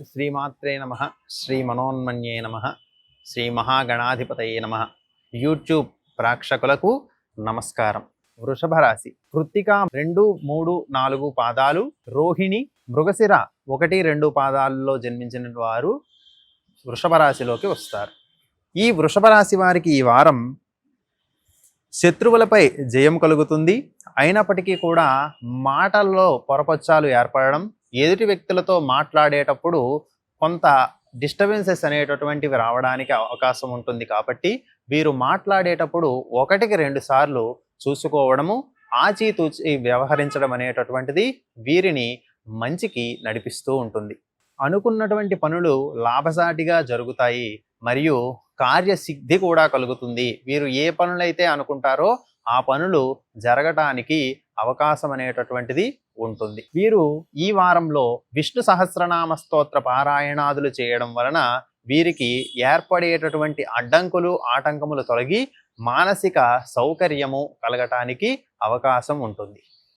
శ్రీమాత్రే నమ. శ్రీ మనోన్మన్యే నమ. శ్రీ మహాగణాధిపతయే నమ. యూట్యూబ్ ప్రేక్షకులకు నమస్కారం. వృషభ రాశి కృత్తిక 2, 3, 4 పాదాలు, రోహిణి, మృగశిర 1, 2 పాదాలలో జన్మించిన వారు వృషభ రాశిలోకి వస్తారు. ఈ వృషభ రాశి వారికి ఈ వారం శత్రువులపై జయం కలుగుతుంది. అయినప్పటికీ కూడా మాటల్లో పొరపచ్చాలు ఏర్పడడం, ఎదుటి వ్యక్తులతో మాట్లాడేటప్పుడు కొంత డిస్టర్బెన్సెస్ అనేటటువంటివి రావడానికి అవకాశం ఉంటుంది. కాబట్టి వీరు మాట్లాడేటప్పుడు 1కి 2 సార్లు చూసుకోవడము, ఆచితూచి వ్యవహరించడం అనేటటువంటిది వీరిని మంచికి నడిపిస్తూ ఉంటుంది. అనుకున్నటువంటి పనులు లాభసాటిగా జరుగుతాయి మరియు కార్యసిద్ధి కూడా కలుగుతుంది. వీరు ఏ పనులైతే అనుకుంటారో ఆ పనులు జరగటానికి అవకాశం అనేటటువంటిది ఉంటుంది. వీరు ఈ వారంలో విష్ణు సహస్రనామ స్తోత్ర పారాయణాదులు చేయడం వలన వీరికి ఏర్పడేటటువంటి అడ్డంకులు ఆటంకములు తొలగి మానసిక సౌకర్యము కలగటానికి అవకాశం ఉంటుంది.